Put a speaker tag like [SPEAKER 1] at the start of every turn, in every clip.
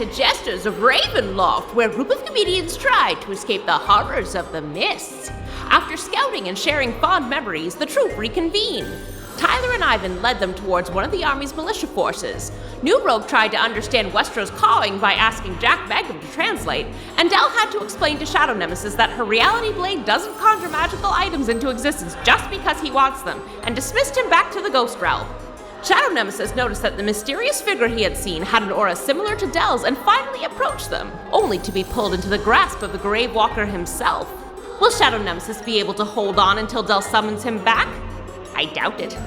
[SPEAKER 1] to Jesters of Ravenloft, where a group of comedians tried to escape the horrors of the mists. After scouting and sharing fond memories, the troupe reconvened. Tyler and Ivan led them towards one of the army's militia forces. New Rogue tried to understand Westra's cawing by asking Jack Magnum to translate, and Dell had to explain to Shadow Nemesis that her reality blade doesn't conjure magical items into existence just because he wants them, and dismissed him back to the ghost realm. Shadow Nemesis noticed that the mysterious figure he had seen had an aura similar to Dell's and finally approached them, only to be pulled into the grasp of the Grave Walker himself. Will Shadow Nemesis be able to hold on until Dell summons him back? I doubt it.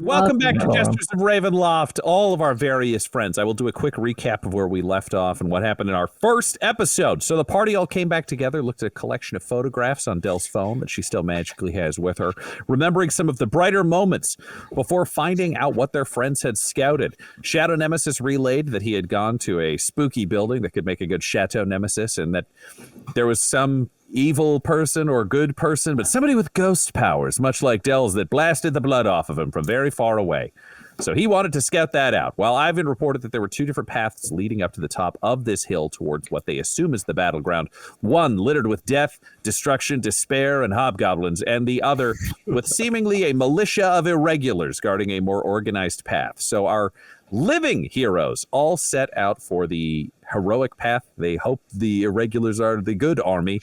[SPEAKER 2] Welcome back to Jesters of Ravenloft, all of our various friends. I will do a quick recap of where we left off and what happened in our first episode. So the party all came back together, looked at a collection of photographs on Dell's phone that she still magically has with her, remembering some of the brighter moments before finding out what their friends had scouted. Shadow Nemesis relayed that he had gone to a spooky building that could make a good Shadow Nemesis, and that there was some evil person or good person, but somebody with ghost powers, much like Dell's, that blasted the blood off of him from very far away. So he wanted to scout that out, while Ivan reported that there were two different paths leading up to the top of this hill towards what they assume is the battleground. One littered with death, destruction, despair, and hobgoblins, and the other with seemingly a militia of irregulars guarding a more organized path. So our living heroes all set out for the heroic path. They hope the irregulars are the good army,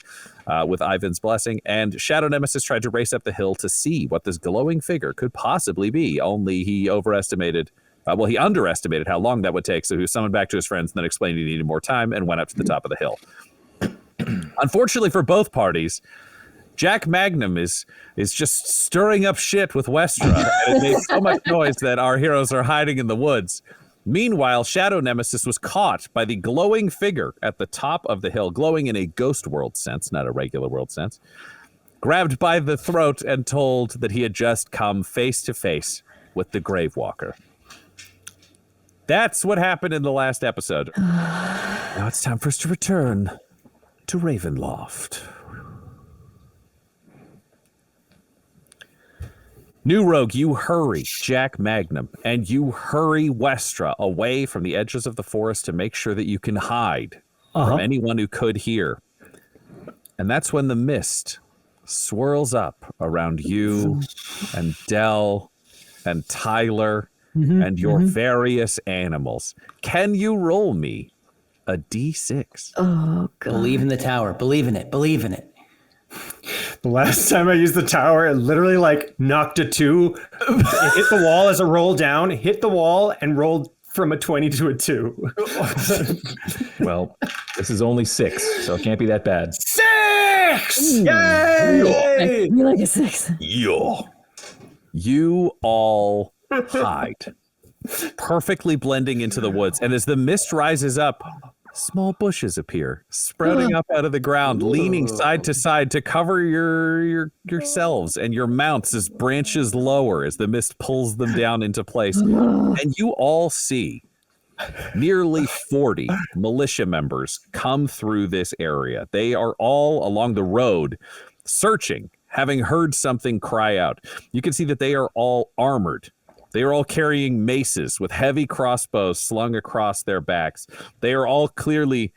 [SPEAKER 2] with Ivan's blessing, and Shadow Nemesis tried to race up the hill to see what this glowing figure could possibly be, only he underestimated how long that would take, so he was summoned back to his friends and then explained he needed more time and went up to the top of the hill. Unfortunately for both parties, Jack Magnum is just stirring up shit with Westra, and it made so much noise that our heroes are hiding in the woods. Meanwhile, Shadow Nemesis was caught by the glowing figure at the top of the hill, glowing in a ghost world sense, not a regular world sense, grabbed by the throat and told that he had just come face to face with the Grave Walker. That's what happened in the last episode. Now it's time for us to return to Ravenloft. New Rogue, you hurry Jack Magnum, and you hurry Westra away from the edges of the forest to make sure that you can hide from anyone who could hear. And that's when the mist swirls up around you and Dell and Tyler and your various animals. Can you roll me a D6?
[SPEAKER 3] Oh, God.
[SPEAKER 4] Believe in the tower. Believe in it. Believe in it.
[SPEAKER 5] The last time I used the tower, it literally knocked a 2. It hit the wall as a roll down, hit the wall, and rolled from a 20 to a 2.
[SPEAKER 6] Well, this is only 6, so it can't be that bad.
[SPEAKER 5] 6! Yay!
[SPEAKER 3] You like a 6.
[SPEAKER 2] Yeah. You all hide, perfectly blending into the woods. And as the mist rises up, small bushes appear, sprouting up out of the ground, leaning side to side to cover yourselves and your mounts as branches lower as the mist pulls them down into place. And you all see nearly 40 militia members come through this area. They are all along the road searching, having heard something cry out. You can see that they are all armored. They are all carrying maces with heavy crossbows slung across their backs. They are all clearly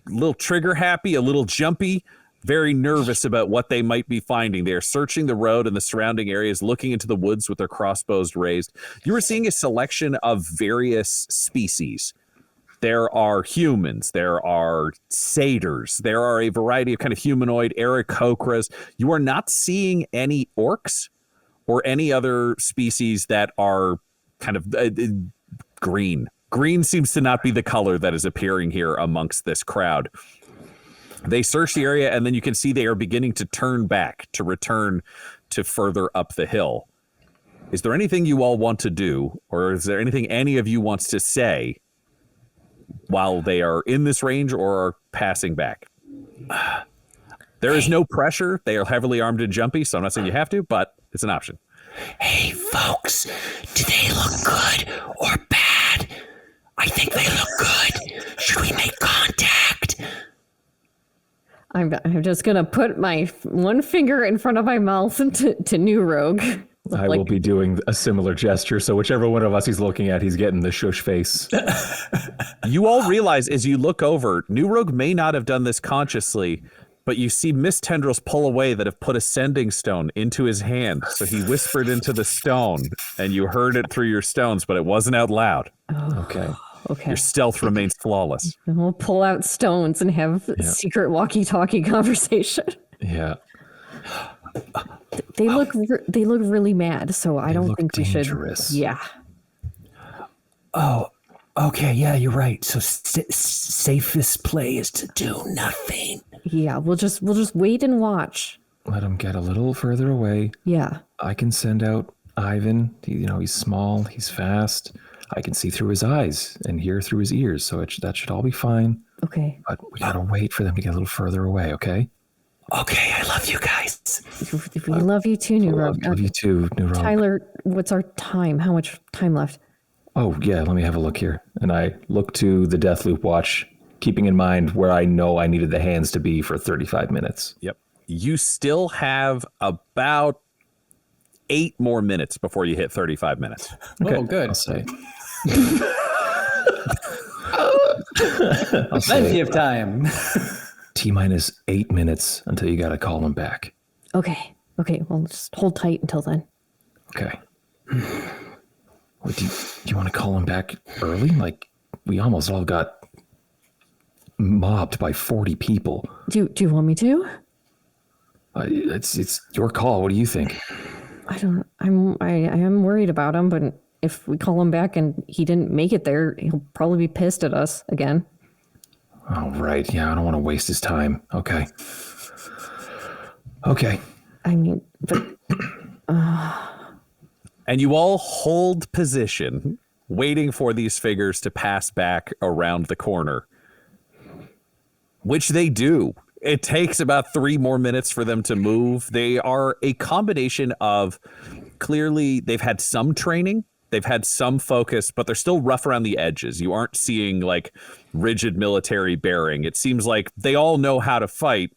[SPEAKER 2] a little trigger happy, a little jumpy, very nervous about what they might be finding. They are searching the road and the surrounding areas, looking into the woods with their crossbows raised. You are seeing a selection of various species. There are humans, there are satyrs, there are a variety of kind of humanoid aarakocras. You are not seeing any orcs or any other species that are kind of green. Green seems to not be the color that is appearing here amongst this crowd. They search the area, and then you can see they are beginning to turn back to return to further up the hill. Is there anything you all want to do, or is there anything any of you wants to say while they are in this range or are passing back? There is no pressure. They are heavily armed and jumpy, so I'm not saying you have to, but it's an option.
[SPEAKER 4] Hey, folks, do they look good or bad? I think they look good. Should we make contact?
[SPEAKER 3] I'm just going to put my one finger in front of my mouth to New Rogue.
[SPEAKER 6] I will be doing a similar gesture. So whichever one of us he's looking at, he's getting the shush face.
[SPEAKER 2] You all realize as you look over, New Rogue may not have done this consciously, but you see mist tendrils pull away that have put a sending stone into his hand. So he whispered into the stone, and you heard it through your stones, but it wasn't out loud.
[SPEAKER 6] Okay.
[SPEAKER 3] Okay.
[SPEAKER 2] Your stealth remains flawless.
[SPEAKER 3] And we'll pull out stones and have secret walkie-talkie conversation.
[SPEAKER 6] Yeah.
[SPEAKER 3] They look really mad, so I don't think
[SPEAKER 6] dangerous.
[SPEAKER 3] we should. Yeah.
[SPEAKER 4] Oh, okay. Yeah, you're right. So safest play is to do nothing.
[SPEAKER 3] Yeah, we'll just wait and watch.
[SPEAKER 6] Let him get a little further away.
[SPEAKER 3] Yeah.
[SPEAKER 6] I can send out Ivan. He's small. He's fast. I can see through his eyes and hear through his ears. So that should all be fine.
[SPEAKER 3] Okay.
[SPEAKER 6] But we gotta wait for them to get a little further away, okay?
[SPEAKER 4] Okay, I love you guys.
[SPEAKER 3] We love you too, New Rogue.
[SPEAKER 6] Love you too, New Rogue.
[SPEAKER 3] Tyler, what's our time? How much time left?
[SPEAKER 6] Oh, yeah, let me have a look here. And I look to the Deathloop watch, keeping in mind where I know I needed the hands to be for 35 minutes.
[SPEAKER 2] Yep. You still have about 8 more minutes before you hit 35 minutes.
[SPEAKER 6] Okay,
[SPEAKER 7] Oh, good.
[SPEAKER 6] I'll say.
[SPEAKER 7] Plenty of time.
[SPEAKER 6] T-minus 8 minutes until you got to call him back.
[SPEAKER 3] Okay. Well, just hold tight until then.
[SPEAKER 6] Okay. What, do you want to call him back early? Like, we almost all got mobbed by 40 people.
[SPEAKER 3] Do you want me to?
[SPEAKER 6] It's your call. What do you think?
[SPEAKER 3] I am worried about him, but if we call him back and he didn't make it there, he'll probably be pissed at us again.
[SPEAKER 6] Oh, right. Yeah, I don't want to waste his time. Okay.
[SPEAKER 3] I mean, but
[SPEAKER 2] And you all hold position, waiting for these figures to pass back around the corner, which they do. It takes about 3 more minutes for them to move. They are a combination of, clearly, they've had some training, they've had some focus, but they're still rough around the edges. You aren't seeing like rigid military bearing. It seems like they all know how to fight,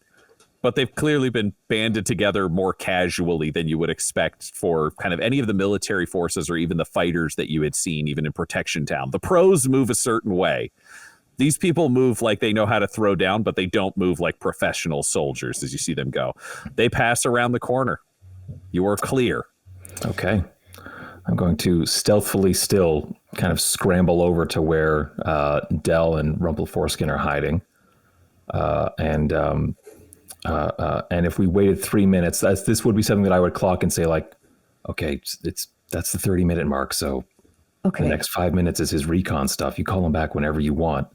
[SPEAKER 2] but they've clearly been banded together more casually than you would expect for kind of any of the military forces or even the fighters that you had seen, even in Protection Town. The pros move a certain way. These people move like they know how to throw down, but they don't move like professional soldiers as you see them go. They pass around the corner. You are clear.
[SPEAKER 6] Okay. I'm going to stealthily still kind of scramble over to where Dell and Rumpleforeskin are hiding. And if we waited 3 minutes, this would be something that I would clock and say like, okay, that's the 30-minute mark. So
[SPEAKER 3] okay.
[SPEAKER 6] the next 5 minutes is his recon stuff. You call him back whenever you want.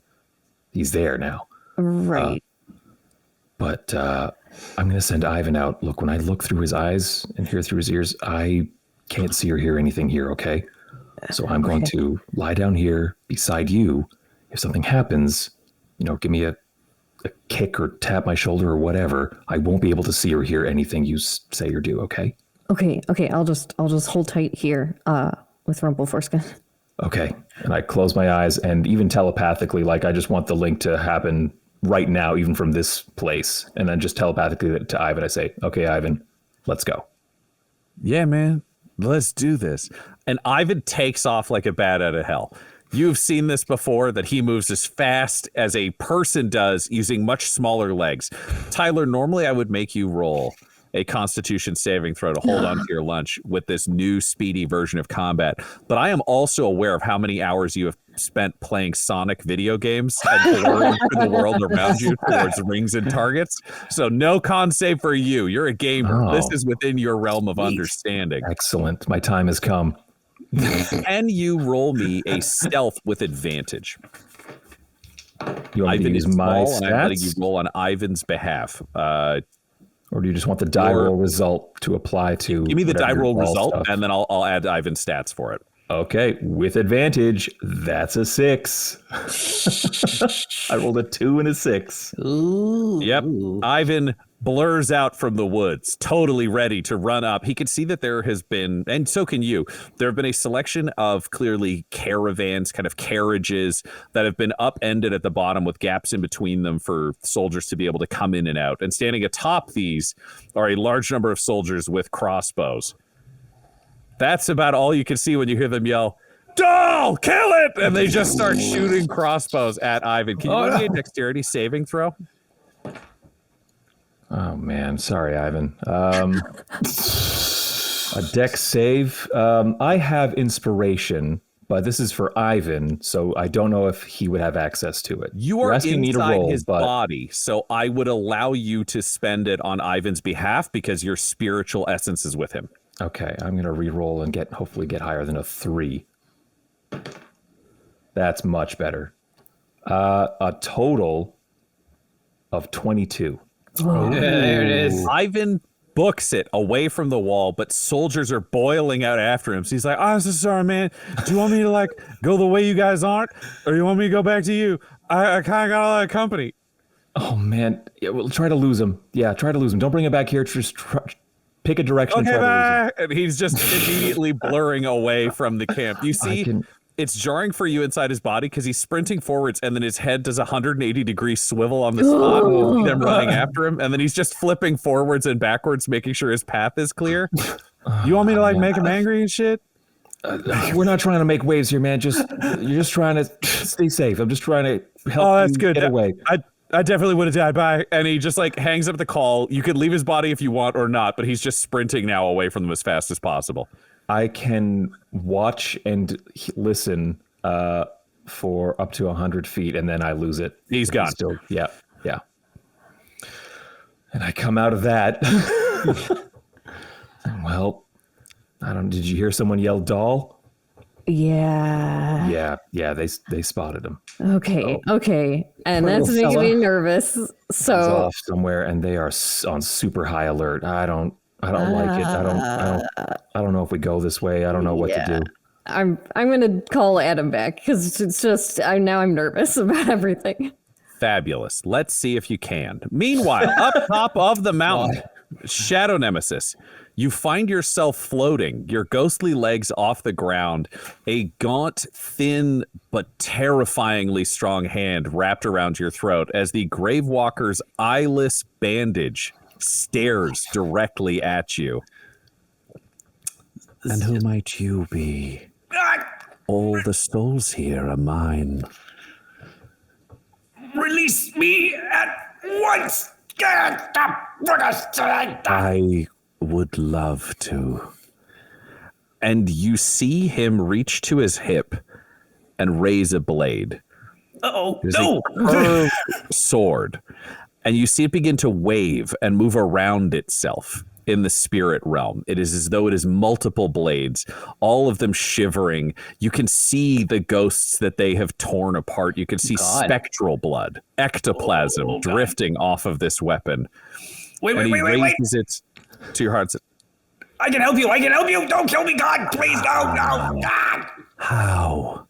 [SPEAKER 6] He's there now.
[SPEAKER 3] Right.
[SPEAKER 6] But I'm going to send Ivan out. Look, when I look through his eyes and hear through his ears, I can't see or hear anything here, okay? So I'm going to lie down here beside you. If something happens, give me a kick or tap my shoulder or whatever. I won't be able to see or hear anything you say or do, okay?
[SPEAKER 3] Okay. I'll just hold tight here with Rumpleforeskin.
[SPEAKER 6] Okay. And I close my eyes, and even telepathically, like I just want the link to happen right now, even from this place. And then just telepathically to Ivan, I say, okay, Ivan, let's go.
[SPEAKER 2] Yeah, man, let's do this. And Ivan takes off like a bat out of hell. You've seen this before, that he moves as fast as a person does using much smaller legs. Tyler, normally I would make you roll a Constitution saving throw to hold on to your lunch with this new speedy version of combat. But I am also aware of how many hours you have spent playing Sonic video games and blurring through the world around you towards rings and targets. So no con save for you. You're a gamer. This is within your realm of understanding.
[SPEAKER 6] Excellent. My time has come.
[SPEAKER 2] Can you roll me a stealth with advantage?
[SPEAKER 6] You want me to
[SPEAKER 2] Ivan
[SPEAKER 6] use
[SPEAKER 2] is
[SPEAKER 6] my
[SPEAKER 2] small, and I'm letting you
[SPEAKER 6] stats?
[SPEAKER 2] roll on Ivan's behalf.
[SPEAKER 6] Or do you just want the die roll result to apply to?
[SPEAKER 2] Give me the
[SPEAKER 6] whatever
[SPEAKER 2] die
[SPEAKER 6] your
[SPEAKER 2] roll
[SPEAKER 6] ball
[SPEAKER 2] result,
[SPEAKER 6] stuff?
[SPEAKER 2] and then I'll add Ivan's stats for it.
[SPEAKER 6] Okay, with advantage, that's a 6. I rolled a 2 and a 6.
[SPEAKER 7] Ooh.
[SPEAKER 2] Yep. Ivan blurs out from the woods, totally ready to run up. He can see that there has been, and so can you, there have been a selection of clearly caravans, kind of carriages that have been upended at the bottom with gaps in between them for soldiers to be able to come in and out. And standing atop these are a large number of soldiers with crossbows. That's about all you can see when you hear them yell, "Doll, kill it!" And they just start shooting crossbows at Ivan. Can you roll me a dexterity saving throw?
[SPEAKER 6] Oh man, sorry, Ivan. A dex save. I have inspiration, but this is for Ivan, so I don't know if he would have access to it.
[SPEAKER 2] You are
[SPEAKER 6] asking me to
[SPEAKER 2] inside
[SPEAKER 6] roll,
[SPEAKER 2] his body, so I would allow you to spend it on Ivan's behalf because your spiritual essence is with him.
[SPEAKER 6] Okay, I'm gonna re-roll and hopefully get higher than a 3. That's much better. A total of 22.
[SPEAKER 7] Yeah, there it is.
[SPEAKER 2] Ivan books it away from the wall, but soldiers are boiling out after him. So he's like, "I'm so sorry, man. Do you want me to like go the way you guys aren't, or do you want me to go back to you? I kind of got a lot of company."
[SPEAKER 6] Oh man, yeah, we'll try to lose him. Yeah, try to lose him. Don't bring him back here. Just pick a direction and
[SPEAKER 2] Okay,
[SPEAKER 6] try to lose him.
[SPEAKER 2] bye. And he's just immediately blurring away from the camp. You see, it's jarring for you inside his body because he's sprinting forwards and then his head does a 180-degree swivel on the spot. You see them running after him, and then he's just flipping forwards and backwards, making sure his path is clear. You want me to like make him angry and shit?
[SPEAKER 6] We're not trying to make waves here, man. You're just trying to stay safe. I'm just trying to help you get away.
[SPEAKER 2] I definitely would have died. Bye. And he just like hangs up the call. You could leave his body if you want or not, but he's just sprinting now away from them as fast as possible.
[SPEAKER 6] I can watch and listen for up to 100 feet, and then I lose it.
[SPEAKER 2] He's gone.
[SPEAKER 6] Still, yeah. And I come out of that. Well, did you hear someone yell "doll"?
[SPEAKER 3] Yeah.
[SPEAKER 6] Yeah. They spotted him.
[SPEAKER 3] Okay. And that's
[SPEAKER 6] Little
[SPEAKER 3] making me
[SPEAKER 6] fella.
[SPEAKER 3] nervous.
[SPEAKER 6] He's
[SPEAKER 3] So
[SPEAKER 6] off somewhere, and they are on super high alert. I don't like it. I don't know if we go this way. I don't know what to do.
[SPEAKER 3] I'm gonna call Adam back because it's just I'm nervous about everything.
[SPEAKER 2] Fabulous. Let's see if you can. Meanwhile, up top of the mountain, Shadow Nemesis, you find yourself floating, your ghostly legs off the ground, a gaunt, thin, but terrifyingly strong hand wrapped around your throat as the Gravewalker's eyeless bandage stares directly at you. And who might you be? All the souls here are mine.
[SPEAKER 4] Release me at once!
[SPEAKER 2] I would love to. And you see him reach to his hip and raise a blade.
[SPEAKER 4] Uh-oh,
[SPEAKER 2] There's
[SPEAKER 4] no!
[SPEAKER 2] a curved sword. And you see it begin to wave and move around itself in the spirit realm. It is as though it is multiple blades, all of them shivering. You can see the ghosts that they have torn apart. You can see spectral blood, ectoplasm drifting off of this weapon.
[SPEAKER 4] Wait.
[SPEAKER 2] Raises it to your heart.
[SPEAKER 4] I can help you. Don't kill me, God. Please, no. God.
[SPEAKER 2] How?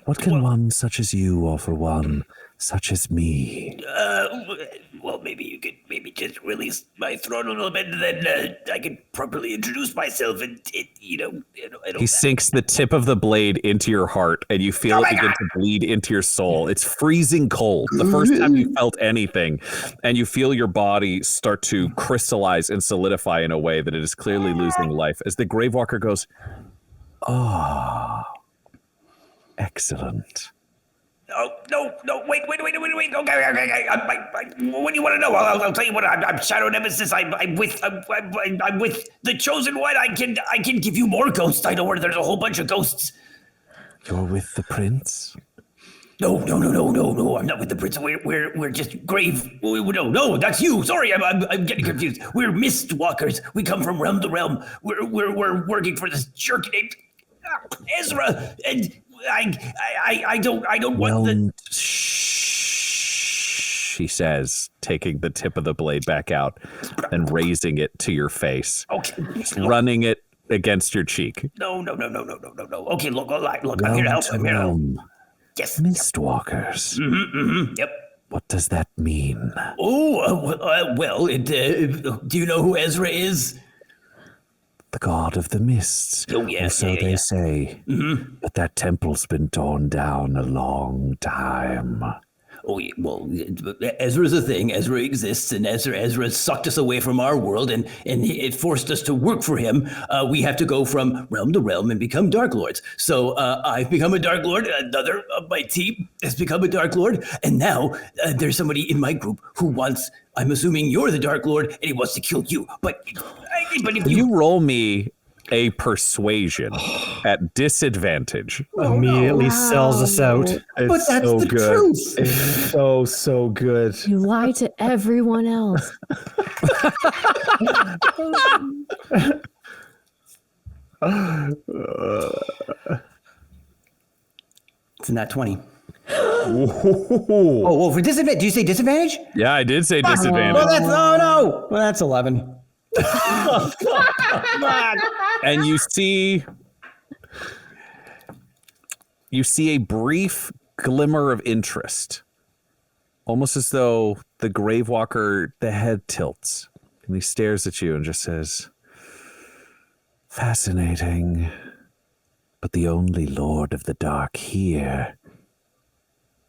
[SPEAKER 2] What can one such as you offer one such as me?
[SPEAKER 4] Well, maybe you could just release my throat a little bit, and then I can properly introduce myself, and
[SPEAKER 2] He sinks the tip of the blade into your heart, and you feel it begin to bleed into your soul. It's freezing cold. The first time you felt anything, and you feel your body start to crystallize and solidify in a way that it is clearly losing life. As the Gravewalker goes, excellent.
[SPEAKER 4] Oh, no, wait. Okay. What do you want to know? I'll tell you what. I'm Shadow Nemesis. I'm with the Chosen One. I can give you more ghosts. I know where there's a whole bunch of ghosts.
[SPEAKER 2] You're with the prince?
[SPEAKER 4] No. I'm not with the prince. We're just grave. No, that's you. Sorry, I'm getting confused. We're mist walkers. We come from realm to realm. We're working for this jerk named Ezra, and I don't want the.
[SPEAKER 2] Shh, he says, taking the tip of the blade back out and raising it to your face.
[SPEAKER 4] Okay.
[SPEAKER 2] Running it against your cheek.
[SPEAKER 4] No. Okay, look, I'm here to help. I'm here to help. Yes.
[SPEAKER 2] Mistwalkers.
[SPEAKER 4] Yep.
[SPEAKER 2] What does that mean?
[SPEAKER 4] Well, do you know who Ezra is?
[SPEAKER 2] The god of the mists.
[SPEAKER 4] Oh, yeah.
[SPEAKER 2] Or so they say. But that temple's been torn down a long time.
[SPEAKER 4] Oh, well, Ezra's a thing. Ezra exists, and Ezra sucked us away from our world, and it forced us to work for him. We have to go from realm to realm and become Dark Lords. So I've become a Dark Lord. Another of my team has become a Dark Lord, and now there's somebody in my group who wants. I'm assuming you're the Dark Lord, and he wants to kill you. But if
[SPEAKER 2] you roll me a persuasion at disadvantage.
[SPEAKER 5] Immediately sells us out.
[SPEAKER 4] But that's
[SPEAKER 6] so
[SPEAKER 4] the
[SPEAKER 6] good.
[SPEAKER 4] truth.
[SPEAKER 6] It's so good.
[SPEAKER 3] You lie to everyone else.
[SPEAKER 4] It's in that 20. Oh, for disadvantage. Do you say disadvantage?
[SPEAKER 2] Yeah, I did say disadvantage.
[SPEAKER 4] Well, that's 11.
[SPEAKER 2] And you see a brief glimmer of interest, almost as though the Gravewalker, the head tilts, and he stares at you and just says, "Fascinating, but the only Lord of the Dark here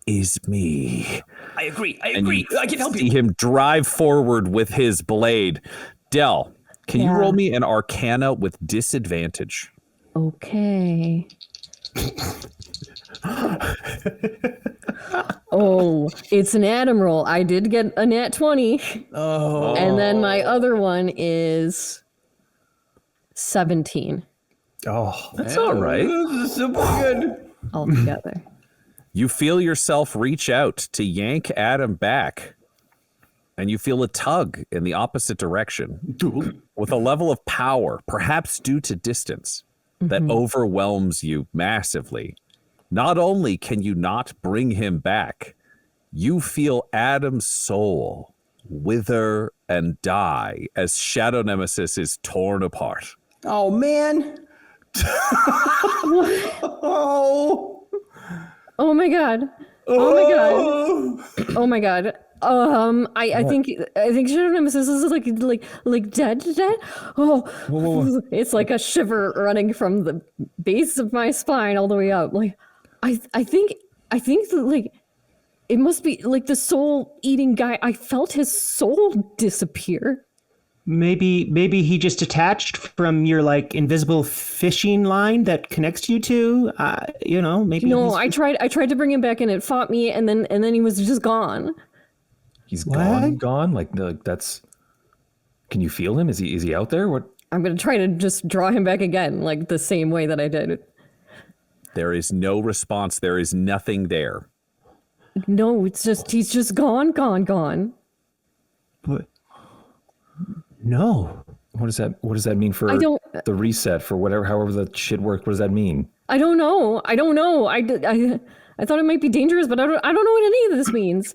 [SPEAKER 2] is me."
[SPEAKER 4] I agree. I can help
[SPEAKER 2] See
[SPEAKER 4] you.
[SPEAKER 2] him drive forward with his blade. Dell, can you
[SPEAKER 3] Yeah.
[SPEAKER 2] roll me an Arcana with disadvantage?
[SPEAKER 3] Okay. Oh, it's an Adam roll. I did get a nat 20. Oh. And then my other one is 17
[SPEAKER 5] Oh,
[SPEAKER 2] That's all right.
[SPEAKER 4] This is so good.
[SPEAKER 3] altogether.
[SPEAKER 2] You feel yourself reach out to yank Adam back, and you feel a tug in the opposite direction with a level of power, perhaps due to distance, that overwhelms you massively. Not only can you not bring him back, you feel Adam's soul wither and die as Shadow Nemesis is torn apart.
[SPEAKER 4] Oh, man. Oh.
[SPEAKER 3] Oh my god. Oh my god. Oh my god. I think Shadow Nemesis is like dead. Oh, it's like a shiver running from the base of my spine all the way up. Like, I think that, like, it must be like the soul eating guy. I felt his soul disappear.
[SPEAKER 5] maybe he just detached from your like invisible fishing line that connects you two. Maybe.
[SPEAKER 3] No, I tried to bring him back and it fought me, and then he was just gone.
[SPEAKER 6] He's
[SPEAKER 5] What?
[SPEAKER 6] gone. Like that's. Can you feel him? Is he out there? What?
[SPEAKER 3] I'm gonna try to just draw him back again, like the same way that I did.
[SPEAKER 2] There is no response. There is nothing there.
[SPEAKER 3] No, it's just he's just gone.
[SPEAKER 5] But no.
[SPEAKER 6] What does that mean for
[SPEAKER 3] I don't-
[SPEAKER 6] the reset for however the shit worked? What does that mean?
[SPEAKER 3] I don't know. I thought it might be dangerous, but I don't know what any of this means.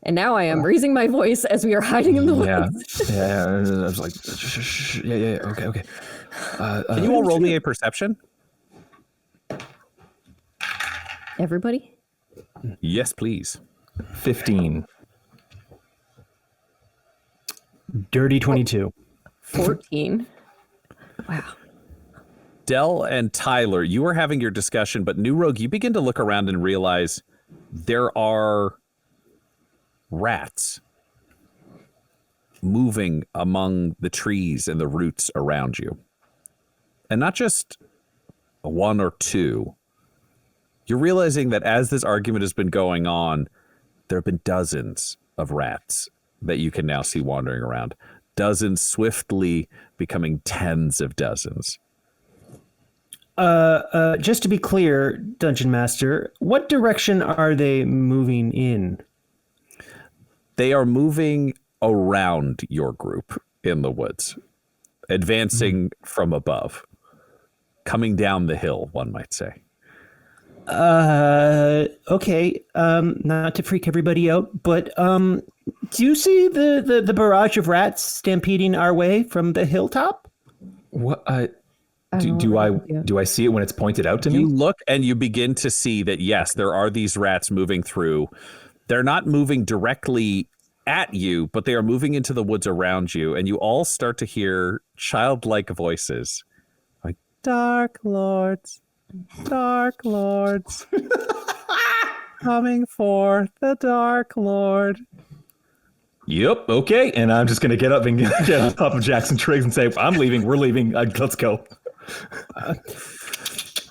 [SPEAKER 3] And now I am raising my voice as we are hiding in the woods.
[SPEAKER 6] Yeah. I was like, shh. Yeah. Okay.
[SPEAKER 2] Can you all roll me a perception?
[SPEAKER 3] Everybody?
[SPEAKER 2] Yes, please.
[SPEAKER 6] 15.
[SPEAKER 5] Dirty 22.
[SPEAKER 3] 14. Wow.
[SPEAKER 2] Dell and Tyler, you are having your discussion, but New Rogue, you begin to look around and realize there are rats moving among the trees and the roots around you. And not just one or two. You're realizing that as this argument has been going on, there have been dozens of rats that you can now see wandering around. Dozens swiftly becoming tens of dozens.
[SPEAKER 5] Just to be clear, Dungeon Master, what direction are they moving in?
[SPEAKER 2] They are moving around your group in the woods, advancing from above, coming down the hill, one might say.
[SPEAKER 5] Okay. Not to freak everybody out, but do you see the barrage of rats stampeding our way from the hilltop?
[SPEAKER 6] What? Do I see it when it's pointed out to me?
[SPEAKER 2] You look and you begin to see that, yes, there are these rats moving through. They're not moving directly at you, but they are moving into the woods around you, and you all start to hear childlike voices like, "Dark Lords, Dark Lords." coming for the Dark Lord.
[SPEAKER 6] Yep. Okay. And I'm just going to get up and get on top of Jackson Triggs and say, I'm leaving. We're leaving. Let's go.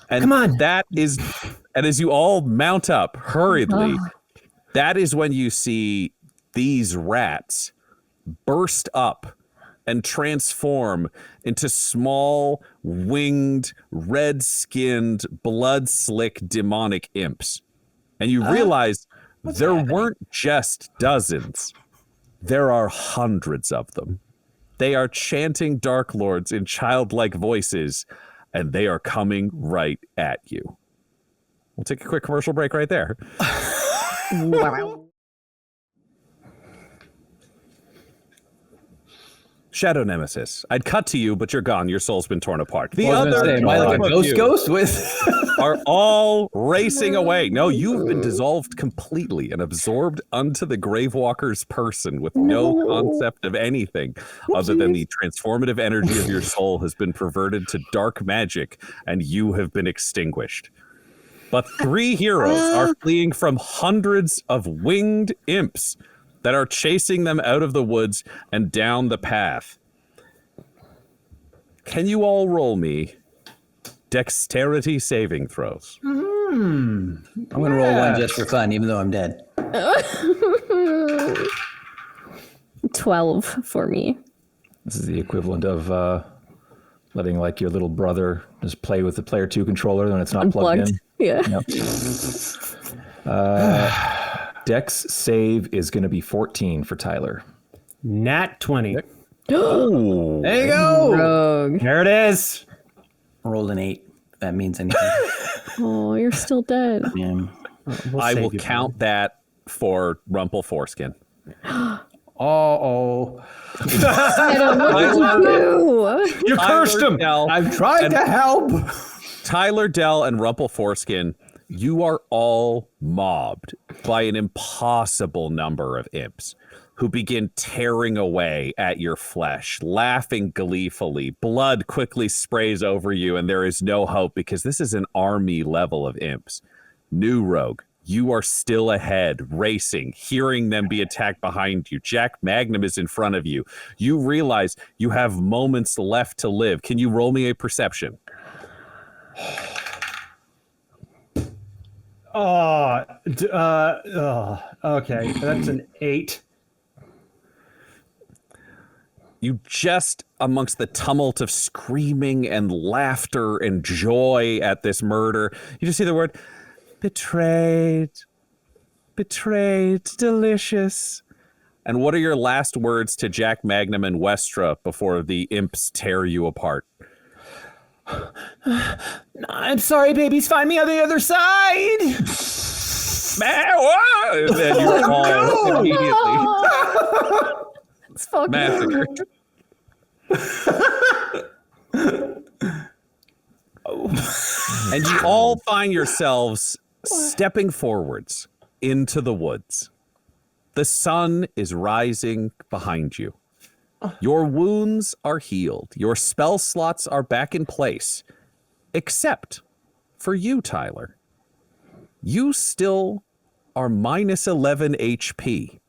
[SPEAKER 2] And
[SPEAKER 5] Come on.
[SPEAKER 2] and as you all mount up hurriedly, that is when you see these rats burst up and transform into small, winged, red-skinned, blood-slick demonic imps. And you realize there weren't just dozens. There are hundreds of them. They are chanting Dark Lords in childlike voices, and they are coming right at you. We'll take a quick commercial break right there.
[SPEAKER 3] Wow.
[SPEAKER 2] Shadow Nemesis. I'd cut to you, but you're gone. Your soul's been torn apart. The
[SPEAKER 7] I was gonna
[SPEAKER 2] other
[SPEAKER 7] say, am I like a
[SPEAKER 2] two of you
[SPEAKER 7] ghost with?
[SPEAKER 2] are all racing away. No, you've been dissolved completely and absorbed unto the Gravewalker's person with no concept of anything other than the transformative energy of your soul has been perverted to dark magic, and you have been extinguished. But 3 heroes are fleeing from hundreds of winged imps that are chasing them out of the woods and down the path. Can you all roll me dexterity saving throws?
[SPEAKER 7] I'm gonna roll one just for fun, even though I'm dead.
[SPEAKER 3] 12 for me.
[SPEAKER 6] This is the equivalent of letting like your little brother just play with the player 2 controller when it's not plugged in.
[SPEAKER 3] Yeah.
[SPEAKER 6] Dex save is going to be 14 for Tyler.
[SPEAKER 5] Nat 20.
[SPEAKER 2] Oh,
[SPEAKER 7] There you go.
[SPEAKER 3] Rogue.
[SPEAKER 5] There it is.
[SPEAKER 7] Rolled an 8. If that means anything.
[SPEAKER 3] Oh, you're still dead.
[SPEAKER 7] Yeah.
[SPEAKER 2] I will count that for Rumple Foreskin.
[SPEAKER 7] Oh.
[SPEAKER 3] I don't know what to do.
[SPEAKER 5] You cursed him.
[SPEAKER 7] I've tried to help.
[SPEAKER 2] Tyler, Dell, and Rumple Foreskin, you are all mobbed by an impossible number of imps who begin tearing away at your flesh, laughing gleefully. Blood quickly sprays over you, and there is no hope because this is an army level of imps. New Rogue, you are still ahead, racing, hearing them be attacked behind you. Jack Magnum is in front of you. You realize you have moments left to live. Can you roll me a perception?
[SPEAKER 5] Okay. That's an 8.
[SPEAKER 2] You just, amongst the tumult of screaming and laughter and joy at this murder, you just see the word, betrayed, betrayed, delicious. And what are your last words to Jack Magnum and Westra before the imps tear you apart?
[SPEAKER 5] I'm sorry, babies. Find me on the other side.
[SPEAKER 2] And then you're all immediately
[SPEAKER 3] It's fucking
[SPEAKER 2] massacred. And you all find yourselves stepping forwards into the woods. The sun is rising behind you. Your wounds are healed. Your spell slots are back in place. Except for you, Tyler. You still are minus 11 HP.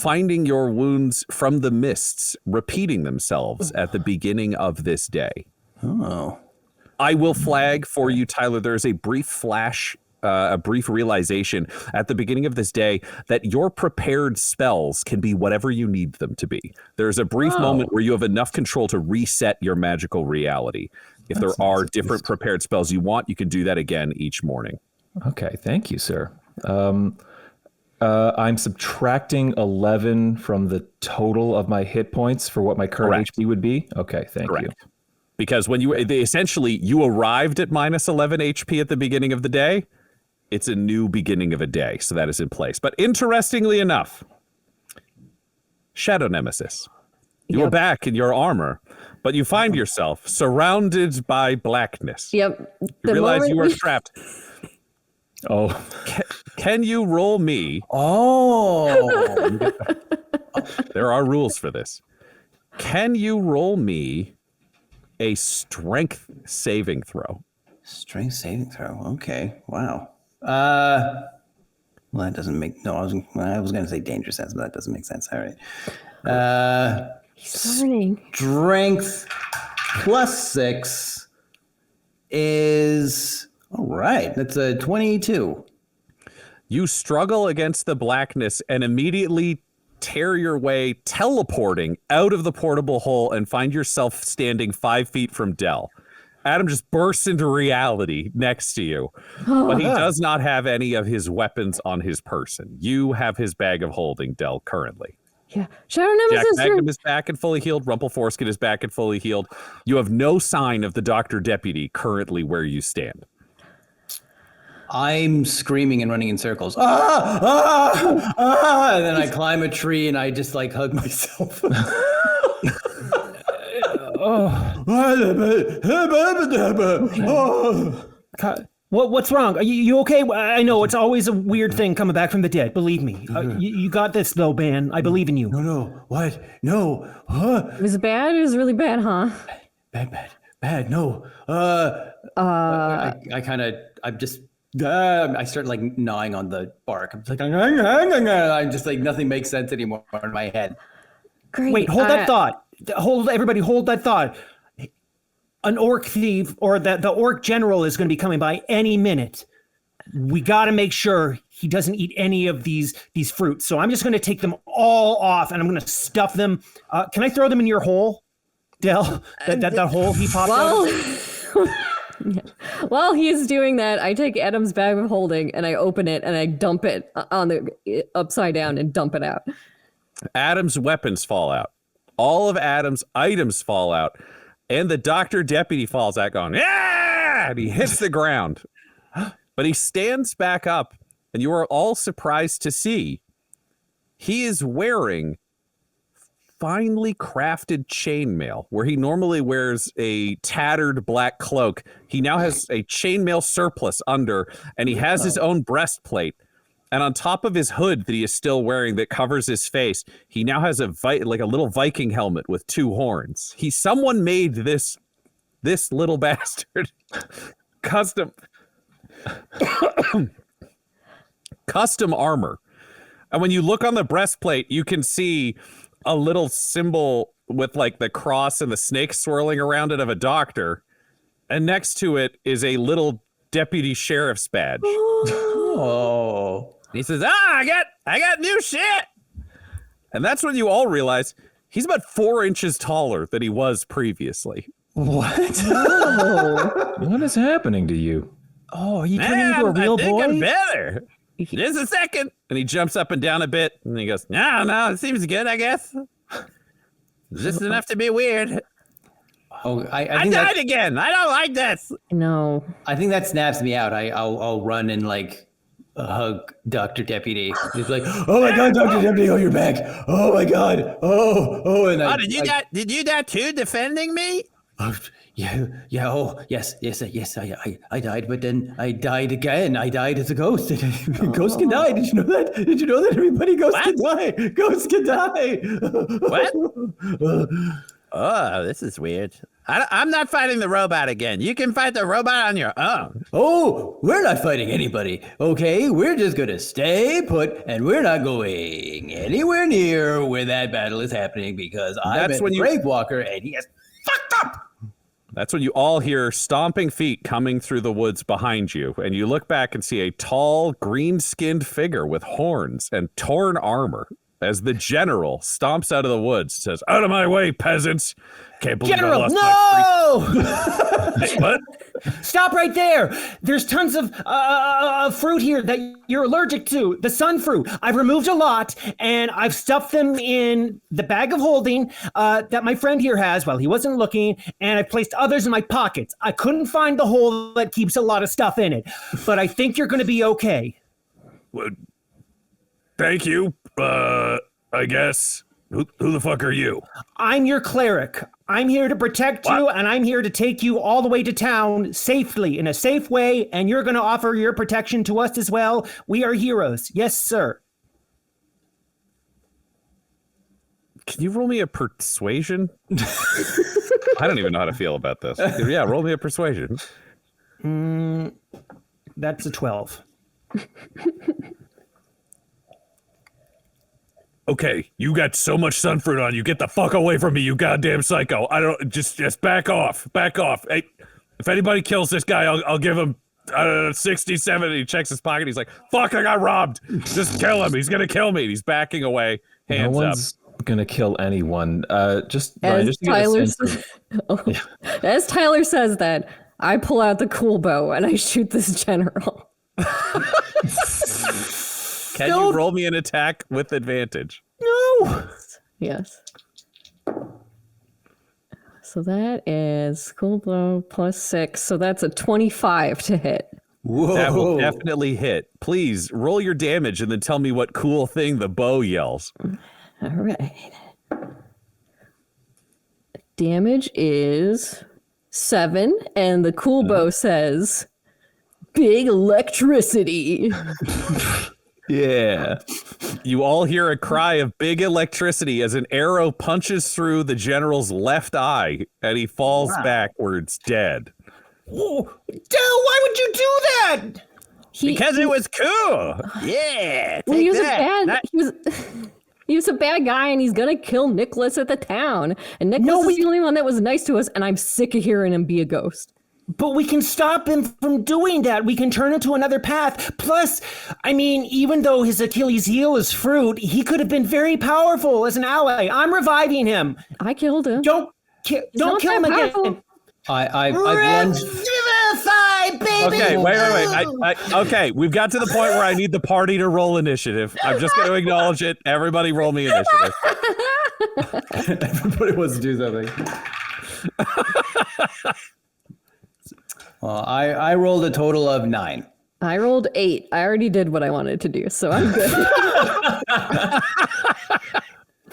[SPEAKER 2] Finding your wounds from the mists repeating themselves at the beginning of this day.
[SPEAKER 7] Oh.
[SPEAKER 2] I will flag for you, Tyler, there's a brief flash, a brief realization at the beginning of this day that your prepared spells can be whatever you need them to be. There's a brief moment where you have enough control to reset your magical reality. If there are different prepared spells you want, you can do that again each morning.
[SPEAKER 6] Okay, thank you, sir. I'm subtracting 11 from the total of my hit points for what my current
[SPEAKER 2] Correct.
[SPEAKER 6] HP would be. Okay, thank you.
[SPEAKER 2] Because when you essentially you arrived at minus 11 HP at the beginning of the day, it's a new beginning of a day, so that is in place. But interestingly enough, Shadow Nemesis, you are back in your armor, but you find yourself surrounded by blackness.
[SPEAKER 3] Yep.
[SPEAKER 2] You realize you are trapped.
[SPEAKER 6] Oh,
[SPEAKER 2] Can you roll me?
[SPEAKER 7] Oh.
[SPEAKER 2] There are rules for this. Can you roll me a strength saving throw?
[SPEAKER 7] Strength saving throw. Okay. Wow. Well, that doesn't make no. I was going to say danger sense, but that doesn't make sense. All right.
[SPEAKER 3] He's learning.
[SPEAKER 7] Strength +6 is all right. That's a 22.
[SPEAKER 2] You struggle against the blackness and immediately tear your way teleporting out of the portable hole and find yourself standing 5 feet from Del. Adam just bursts into reality next to you, but he does not have any of his weapons on his person. You have his bag of holding, Del, currently.
[SPEAKER 3] Yeah. Shadow Nemesis.
[SPEAKER 2] Jack Magnum is back and fully healed. Rumpleforeskin is back and fully healed. You have no sign of the Dr. Deputy currently where you stand.
[SPEAKER 7] I'm screaming and running in circles. And then I climb a tree and I just like hug myself.
[SPEAKER 5] What's wrong? Are you okay? I know it's always a weird thing coming back from the dead. Believe me. You got this, though, man. I believe in you.
[SPEAKER 4] No. What? No. Huh?
[SPEAKER 3] It was bad. It was really bad, huh?
[SPEAKER 4] Bad. No.
[SPEAKER 7] I start like gnawing on the bark. I'm just like, I'm just like, nothing makes sense anymore in my head.
[SPEAKER 3] Great.
[SPEAKER 5] Wait, hold that thought. Hold that thought. An orc thief or the orc general is going to be coming by any minute. We got to make sure he doesn't eat any of these fruits. So I'm just going to take them all off and I'm going to stuff them. Can I throw them in your hole, Del? That hole he popped out of?
[SPEAKER 3] While he's doing that, I take Adam's bag of holding and I open it and I dump it on the upside down and dump it out.
[SPEAKER 2] Adam's weapons fall out. All of Adam's items fall out. And the Dr. Deputy falls out going, yeah! And he hits the ground. But he stands back up, and you are all surprised to see he is wearing finely crafted chainmail, where he normally wears a tattered black cloak. He now has a chainmail surplice under, and he has his own breastplate. And on top of his hood that he is still wearing that covers his face, he now has a little Viking helmet with 2 horns. Someone made this little bastard custom armor. And when you look on the breastplate, you can see a little symbol with like the cross and the snake swirling around it of a doctor. And next to it is a little deputy sheriff's badge.
[SPEAKER 7] Oh.
[SPEAKER 2] He says, I got new shit. And that's when you all realize he's about 4 inches taller than he was previously.
[SPEAKER 6] What? What is happening to you?
[SPEAKER 5] Oh, are you turning into a real boy?
[SPEAKER 2] I'm better. Just a second. And he jumps up and down a bit. And he goes, no, it seems good, I guess. Just enough to be weird.
[SPEAKER 7] Oh,
[SPEAKER 2] I died again. I don't like this.
[SPEAKER 3] No.
[SPEAKER 7] I think that snaps me out. I'll run and like hug Dr. Deputy. He's like, oh my God, Dr. Deputy, oh, you're back. Oh my God. Oh. And
[SPEAKER 2] did you die too, defending me?
[SPEAKER 7] Oh, yeah. Oh, yes. I died, but then I died again. I died as a ghost. Ghosts can die. Did you know that? Did you know that everybody ghosts can die? Ghosts can die.
[SPEAKER 2] What? Oh, this is weird. I'm not fighting the robot again. You can fight the robot on your own.
[SPEAKER 7] Oh, we're not fighting anybody. Okay, we're just gonna stay put, and we're not going anywhere near where that battle is happening because I'm a Grave Walker, and he is fucked up.
[SPEAKER 2] That's when you all hear stomping feet coming through the woods behind you, and you look back and see a tall, green-skinned figure with horns and torn armor. As the general stomps out of the woods, says, "Out of my way, peasants! Can't believe
[SPEAKER 5] General,
[SPEAKER 2] I lost
[SPEAKER 5] no!
[SPEAKER 2] What?
[SPEAKER 5] Stop right there! There's tons of fruit here that you're allergic to. The sun fruit. I've removed a lot, and I've stuffed them in the bag of holding that my friend here has while he wasn't looking, and I've placed others in my pockets. I couldn't find the hole that keeps a lot of stuff in it, but I think you're going to be okay."
[SPEAKER 2] Well, thank you. I guess. Who the fuck are you?
[SPEAKER 5] I'm your cleric. I'm here to protect you, and I'm here to take you all the way to town safely, in a safe way, and you're going to offer your protection to us as well. We are heroes. Yes, sir.
[SPEAKER 2] Can you roll me a persuasion? I don't even know how to feel about this. Yeah, roll me a persuasion.
[SPEAKER 5] That's a 12.
[SPEAKER 2] Okay, you got so much sunfruit on you. Get the fuck away from me, you goddamn psycho. I don't just back off. Back off. Hey, if anybody kills this guy, I'll give him 60, 70. He checks his pocket. He's like, fuck, I got robbed. Just kill him. He's gonna kill me. And he's backing away. Hands up.
[SPEAKER 6] Gonna kill anyone. Just
[SPEAKER 3] As Tyler,
[SPEAKER 6] yeah.
[SPEAKER 3] As Tyler says that, I pull out the cool bow and I shoot this general.
[SPEAKER 2] Can you roll me an attack with advantage?
[SPEAKER 5] No.
[SPEAKER 3] Yes. So that is cool blow plus 6. So that's a 25 to hit.
[SPEAKER 7] Whoa.
[SPEAKER 2] That will definitely hit. Please roll your damage and then tell me what cool thing the bow yells.
[SPEAKER 3] All right. Damage is 7, and the cool bow says, "Big electricity."
[SPEAKER 2] Yeah. You all hear a cry of big electricity as an arrow punches through the general's left eye, and he falls backwards dead.
[SPEAKER 5] Whoa. Why would you do that?
[SPEAKER 2] Because it was cool. Yeah.
[SPEAKER 3] Well, he was
[SPEAKER 2] that.
[SPEAKER 3] he was a bad guy, and he's gonna kill Nicholas at the town. And Nicholas is the only one that was nice to us, and I'm sick of hearing him be a ghost.
[SPEAKER 5] But we can stop him from doing that. We can turn him to another path. Plus, I mean, even though his Achilles heel is fruit, he could have been very powerful as an ally. I'm reviving him.
[SPEAKER 3] I killed him.
[SPEAKER 5] Don't kill him again.
[SPEAKER 7] I've lunged.
[SPEAKER 5] Baby.
[SPEAKER 2] Okay, wait. Okay, we've got to the point where I need the party to roll initiative. I'm just going to acknowledge it. Everybody roll me initiative.
[SPEAKER 6] Everybody wants to do something.
[SPEAKER 7] Well, I rolled a total of 9.
[SPEAKER 3] I rolled 8. I already did what I wanted to do, so I'm good.
[SPEAKER 6] I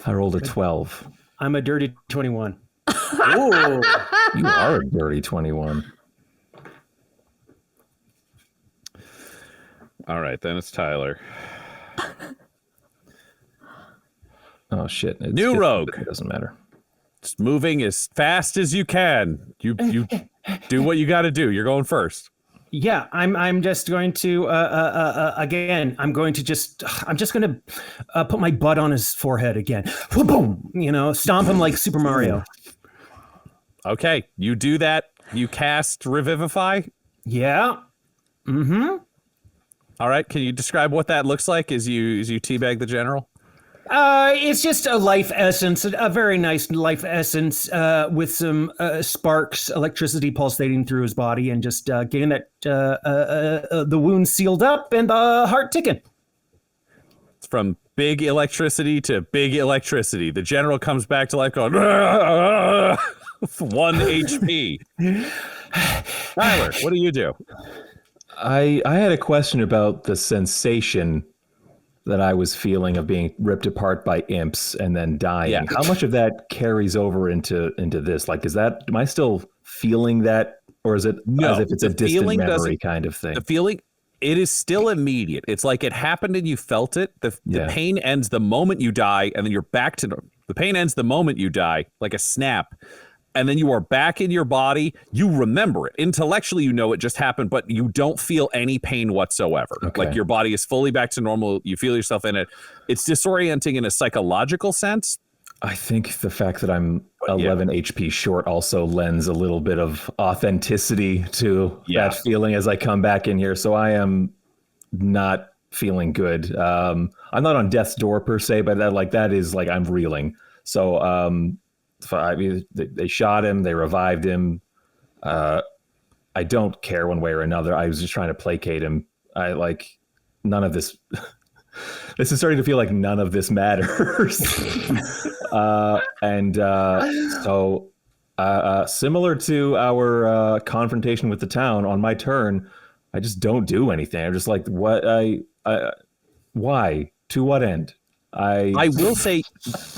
[SPEAKER 6] rolled a 12.
[SPEAKER 5] I'm a dirty 21.
[SPEAKER 7] Ooh.
[SPEAKER 6] You are a dirty 21.
[SPEAKER 2] All right, then it's Tyler.
[SPEAKER 6] Oh, shit.
[SPEAKER 2] New rogue.
[SPEAKER 6] It doesn't matter.
[SPEAKER 2] It's moving as fast as you can. You do what you got to do. You're going first.
[SPEAKER 5] Yeah, I'm just going to again. I'm just going to put my butt on his forehead again. Boom! Stomp him like Super Mario.
[SPEAKER 2] Okay, you do that. You cast Revivify.
[SPEAKER 5] Yeah. Mm-hmm.
[SPEAKER 2] All right. Can you describe what that looks like as you teabag the general?
[SPEAKER 5] It's just a life essence, a very nice life essence with some sparks, electricity pulsating through his body, and just getting that the wound sealed up and the heart ticking.
[SPEAKER 2] It's from big electricity to big electricity. The general comes back to life going, 1 HP. Tyler, what do you do?
[SPEAKER 6] I had a question about the sensation that I was feeling of being ripped apart by imps and then dying.
[SPEAKER 2] Yeah.
[SPEAKER 6] How much of that carries over into this? Like, am I still feeling that, or is it as if it's a distant memory kind of thing?
[SPEAKER 2] The feeling, it is still immediate. It's like it happened and you felt it. The pain ends the moment you die, and then you're back to the pain ends the moment you die, like a snap. And then you are back in your body. You remember it. Intellectually, you know it just happened, but you don't feel any pain whatsoever.
[SPEAKER 6] Okay.
[SPEAKER 2] Like your body is fully back to normal. You feel yourself in it. It's disorienting in a psychological sense.
[SPEAKER 6] I think the fact that I'm 11 HP short also lends a little bit of authenticity to that feeling as I come back in here. So I am not feeling good. I'm not on death's door per se, but that is like I'm reeling. So I mean, they shot him, they revived him. I don't care one way or another. I was just trying to placate him. None of this. This is starting to feel like none of this matters. So similar to our confrontation with the town, on my turn, I just don't do anything. I'm just like, why? To what end?
[SPEAKER 2] I will say,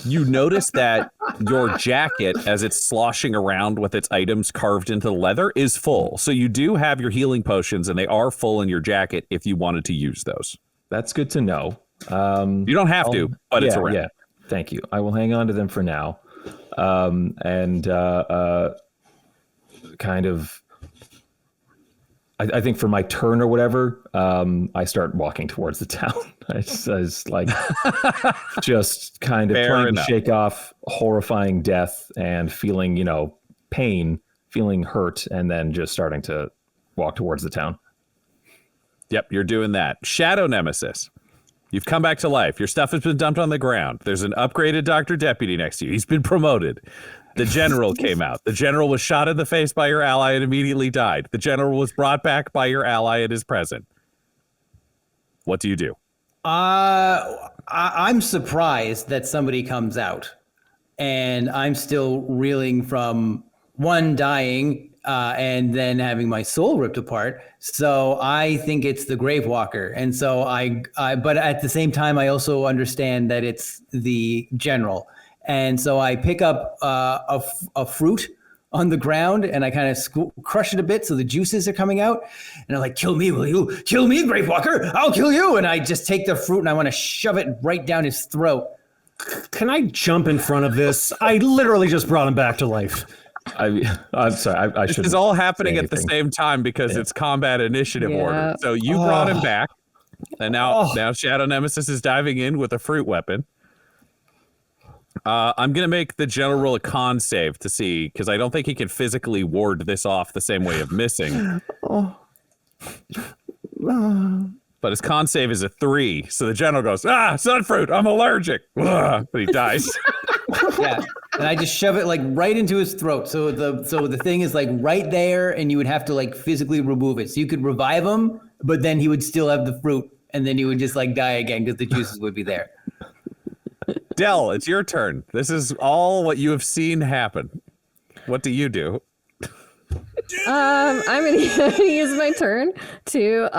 [SPEAKER 2] you notice that your jacket, as it's sloshing around with its items carved into the leather, is full. So you do have your healing potions, and they are full in your jacket if you wanted to use those.
[SPEAKER 6] That's good to know.
[SPEAKER 2] You don't have to, but it's around.
[SPEAKER 6] Yeah, thank you. I will hang on to them for now. I think for my turn or whatever, I start walking towards the town. I was like, just kind of trying to shake off horrifying death and feeling, pain, feeling hurt, and then just starting to walk towards the town.
[SPEAKER 2] Yep, you're doing that. Shadow Nemesis. You've come back to life. Your stuff has been dumped on the ground. There's an upgraded Dr. Deputy next to you. He's been promoted. The general came out. The general was shot in the face by your ally and immediately died. The general was brought back by your ally and is present. What do you do?
[SPEAKER 7] I'm surprised that somebody comes out, and I'm still reeling from one dying and then having my soul ripped apart. So I think it's the Grave Walker. And so but at the same time, I also understand that it's the general. And so I pick up a fruit on the ground and I kind of crush it a bit so the juices are coming out. And I'm like, kill me, will you? Kill me, Grave Walker. I'll kill you. And I just take the fruit and I want to shove it right down his throat.
[SPEAKER 5] Can I jump in front of this? I literally just brought him back to life.
[SPEAKER 6] I'm sorry. I should.
[SPEAKER 2] This is all happening at the same time because it's combat initiative order. So you brought him back, and now Shadow Nemesis is diving in with a fruit weapon. I'm gonna make the general roll a con save to see, because I don't think he can physically ward this off the same way of missing. But his con save is a 3, so the general goes, sunfruit, I'm allergic, but he dies.
[SPEAKER 7] Yeah, and I just shove it like right into his throat. So the thing is like right there, and you would have to like physically remove it. So you could revive him, but then he would still have the fruit, and then he would just like die again because the juices would be there.
[SPEAKER 2] Del, it's your turn. This is all what you have seen happen. What do you do?
[SPEAKER 3] I'm gonna use my turn to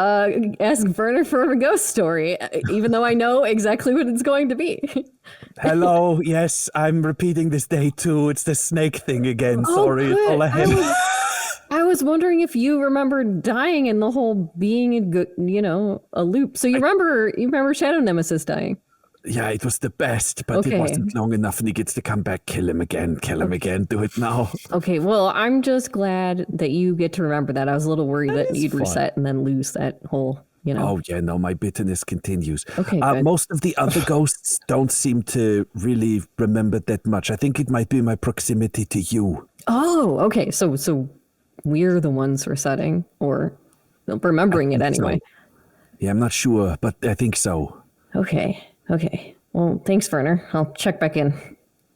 [SPEAKER 3] ask Werner for a ghost story, even though I know exactly what it's going to be.
[SPEAKER 8] Hello, yes, I'm repeating this day too. It's the snake thing again. Sorry, all ahead.
[SPEAKER 3] I was wondering if you remember dying and the whole being a loop. So you remember Shadow Nemesis dying?
[SPEAKER 8] Yeah, it was the best, but it wasn't long enough, and he gets to come back, kill him again, do it now.
[SPEAKER 3] Okay, well, I'm just glad that you get to remember that. I was a little worried that you'd reset and then lose that whole,
[SPEAKER 8] Oh, yeah, no, my bitterness continues.
[SPEAKER 3] Okay,
[SPEAKER 8] most of the other ghosts don't seem to really remember that much. I think it might be my proximity to you.
[SPEAKER 3] Oh, okay, so we're the ones resetting, or remembering it anyway.
[SPEAKER 8] So. Yeah, I'm not sure, but I think so.
[SPEAKER 3] Okay. Well, thanks, Werner. I'll check back in.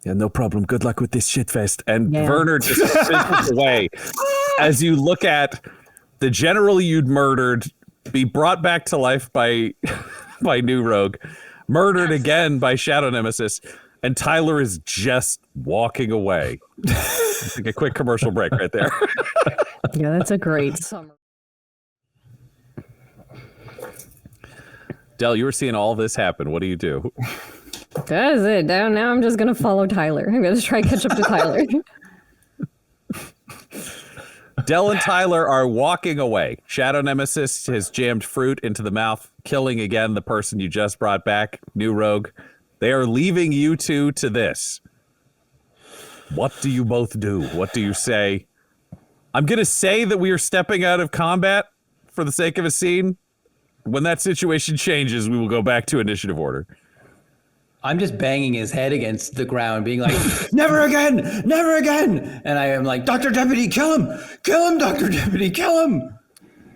[SPEAKER 8] Yeah, no problem. Good luck with this shitfest.
[SPEAKER 2] And Werner just fizzles away as you look at the general you'd murdered be brought back to life by New Rogue, murdered again by Shadow Nemesis, and Tyler is just walking away. Like a quick commercial break right there.
[SPEAKER 3] Yeah, that's a great summary.
[SPEAKER 2] Del, you were seeing all this happen. What do you do?
[SPEAKER 3] That's it. Now I'm just going to follow Tyler. I'm going to try to catch up to Tyler.
[SPEAKER 2] Del and Tyler are walking away. Shadow Nemesis has jammed fruit into the mouth, killing again the person you just brought back, New Rogue. They are leaving you two to this. What do you both do? What do you say? I'm going to say that we are stepping out of combat for the sake of a scene. When that situation changes, we will go back to initiative order.
[SPEAKER 7] I'm just banging his head against the ground, being like, never again, never again. And I am like, Dr. Deputy, kill him, Dr. Deputy, kill him.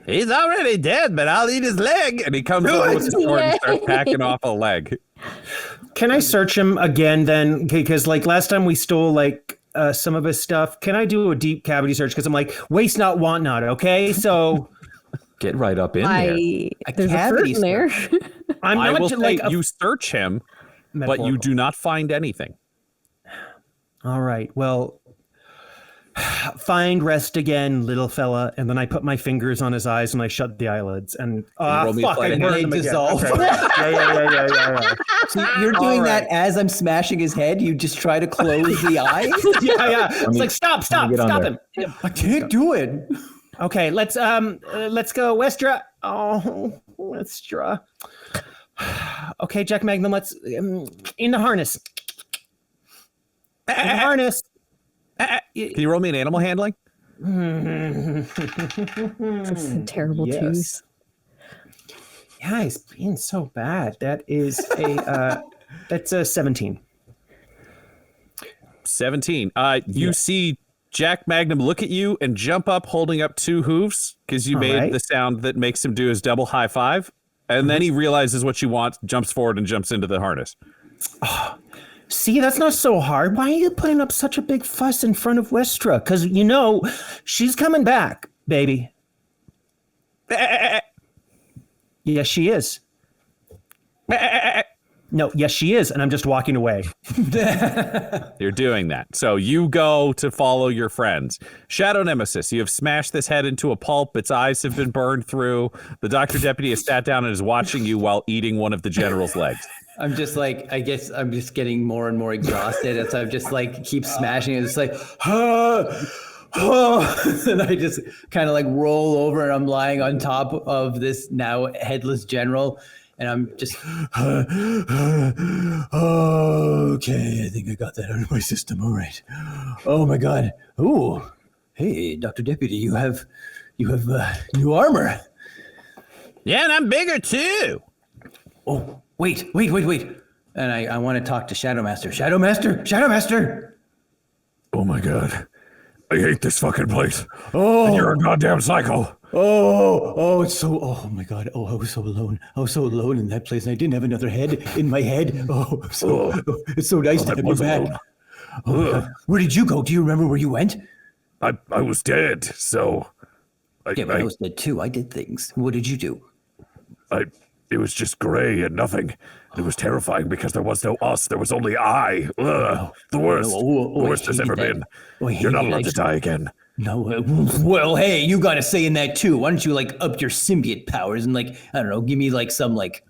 [SPEAKER 2] He's already dead, but I'll eat his leg. And he comes over with his sword and starts hacking off a leg.
[SPEAKER 5] Can I search him again then? Because like last time we stole some of his stuff. Can I do a deep cavity search? Because I'm like, waste not, want not, okay? So...
[SPEAKER 6] Get right up in there.
[SPEAKER 3] There's a fruit in there.
[SPEAKER 2] I will say you search him, but you do not find anything.
[SPEAKER 5] All right. Well, find rest again, little fella. And then I put my fingers on his eyes and I shut the eyelids. And fuck, I burned them again. Okay. Yeah.
[SPEAKER 7] So you're doing that as I'm smashing his head? You just try to close the eyes?
[SPEAKER 5] Yeah. It's like, stop him.
[SPEAKER 7] I can't do it.
[SPEAKER 5] Okay, let's go, Westra. Oh, Westra. Okay, Jack Magnum, let's in the harness.
[SPEAKER 2] Can you roll me an animal handling?
[SPEAKER 3] That's a terrible
[SPEAKER 5] Yes.
[SPEAKER 3] twos.
[SPEAKER 5] Yeah, he's being so bad. That is a that's a 17.
[SPEAKER 2] 17. You see Jack Magnum look at you and jump up holding up 2 hooves because you made the sound that makes him do his double high five. And then he realizes what you want, jumps forward and jumps into the harness.
[SPEAKER 5] Oh, see, that's not so hard. Why are you putting up such a big fuss in front of Westra? Because, you know, she's coming back, baby. Yes, she is. No, yes, she is. And I'm just walking away.
[SPEAKER 2] You're doing that. So you go to follow your friends. Shadow Nemesis, you have smashed this head into a pulp. Its eyes have been burned through. The Dr. Deputy has sat down and is watching you while eating one of the general's legs.
[SPEAKER 7] I'm just like, I guess I'm just getting more and more exhausted. And so I'm just like, keep smashing it. It's like, and I just kind of like roll over and I'm lying on top of this now headless general. And I'm just, okay, I think I got that out of my system. All right. Oh my God. Ooh, hey, Dr. Deputy, you have new armor.
[SPEAKER 2] Yeah, and I'm bigger too.
[SPEAKER 7] Oh, wait. And I want to talk to Shadow Master. Shadow Master.
[SPEAKER 8] Oh my God. I hate this fucking place. Oh, and you're a goddamn psycho.
[SPEAKER 7] Oh, my God. Oh, I was so alone. I was so alone in that place, and I didn't have another head in my head. It's so nice to have you back. Oh, God. Where did you go? Do you remember where you went?
[SPEAKER 8] I was dead, so...
[SPEAKER 7] I was dead too. I did things. What did you do?
[SPEAKER 8] It was just gray and nothing. It was terrifying because there was no us. There was only I. Ugh, the worst. The worst has ever been. You're not allowed to die again.
[SPEAKER 7] No. Well, hey, you got a say in that too. Why don't you like up your symbiote powers and like, I don't know, give me like some like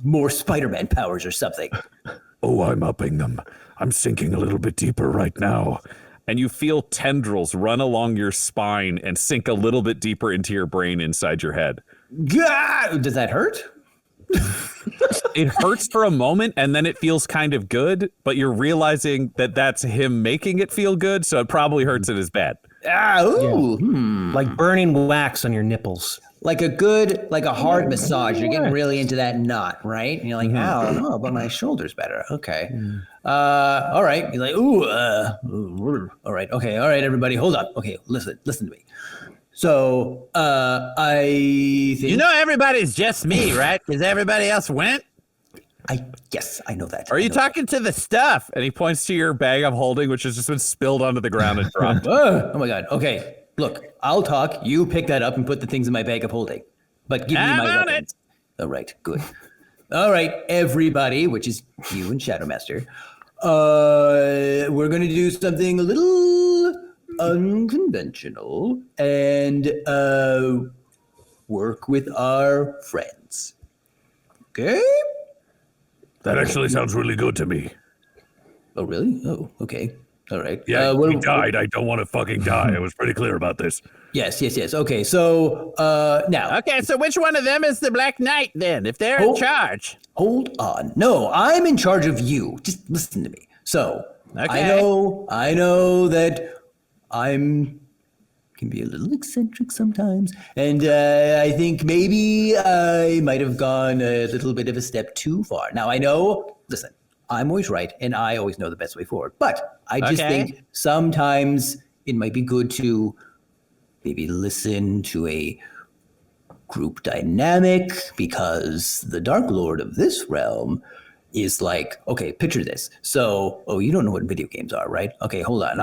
[SPEAKER 7] more Spider-Man powers or something.
[SPEAKER 8] Oh, I'm upping them. I'm sinking a little bit deeper right now.
[SPEAKER 2] And you feel tendrils run along your spine and sink a little bit deeper into your brain inside your head.
[SPEAKER 7] God, does that hurt?
[SPEAKER 2] It hurts for a moment and then it feels kind of good, but you're realizing that that's him making it feel good, so it probably hurts it as bad.
[SPEAKER 5] Like burning wax on your nipples.
[SPEAKER 7] Like a hard massage. You're getting really into that knot, right? And you're like, ow, no, but my shoulder's better. Okay. All right. You're like, all right. Okay. All right, everybody, hold up. Okay, listen to me. So, I think...
[SPEAKER 2] You know everybody's just me, right? Because everybody else went?
[SPEAKER 7] Yes, I know that.
[SPEAKER 2] Are you talking to the stuff? And he points to your bag of holding, which has just been spilled onto the ground and dropped.
[SPEAKER 7] Oh my God. Okay, look, I'll talk. You pick that up and put the things in my bag of holding. But give me my weapons. All right, good. All right, everybody, which is you and Shadow Master. We're going to do something a little... unconventional and work with our friends. Okay?
[SPEAKER 8] That actually sounds really good to me.
[SPEAKER 7] Oh, really? Oh, okay. All right.
[SPEAKER 8] Yeah, he died. I don't want to fucking die. I was pretty clear about this.
[SPEAKER 7] Yes. Okay, so now.
[SPEAKER 2] Okay, so which one of them is the Black Knight then, if they're in charge?
[SPEAKER 7] Hold on. No, I'm in charge of you. Just listen to me. So, okay. I know that can be a little eccentric sometimes. And I think maybe I might have gone a little bit of a step too far. Now, I know, listen, I'm always right, and I always know the best way forward. But I just think sometimes it might be good to maybe listen to a group dynamic, because the Dark Lord of this realm is like, okay, picture this. So, you don't know what video games are, right? Okay, hold on.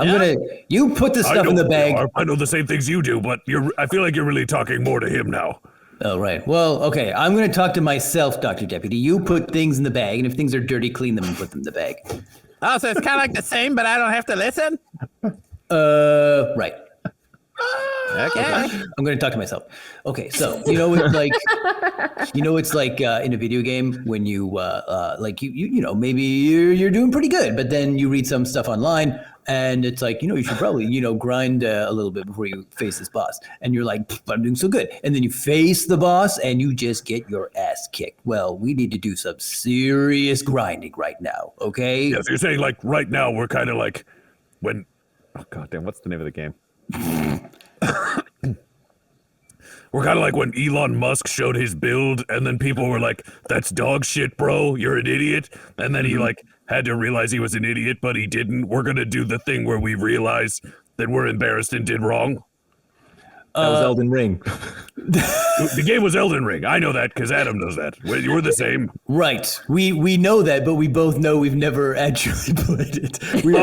[SPEAKER 7] You put the stuff in the bag.
[SPEAKER 8] I know the same things you do, but I feel like you're really talking more to him now.
[SPEAKER 7] Oh, right. Well, okay, I'm going to talk to myself, Dr. Deputy. You put things in the bag, and if things are dirty, clean them and put them in the bag.
[SPEAKER 2] Oh, so it's kind of like the same, but I don't have to listen?
[SPEAKER 7] Right.
[SPEAKER 2] Okay.
[SPEAKER 7] I'm going to talk to myself. Okay, so it's like in a video game when you maybe you're doing pretty good, but then you read some stuff online and it's like, you should probably grind a little bit before you face this boss, and you're like, I'm doing so good, and then you face the boss and you just get your ass kicked. Well, we need to do some serious grinding right now, okay?
[SPEAKER 8] Yeah, so you're saying like right now we're kind of like when
[SPEAKER 2] oh goddamn, what's the name of the game?
[SPEAKER 8] We're kind of like when Elon Musk showed his build, and then people were like, "That's dog shit, bro. You're an idiot." And then he like had to realize he was an idiot, but he didn't. We're gonna do the thing where we realize that we're embarrassed and did wrong.
[SPEAKER 6] That was Elden Ring.
[SPEAKER 8] The game was Elden Ring. I know that because Adam knows that. We're the same.
[SPEAKER 7] Right. We know that, but we both know we've never actually played it. We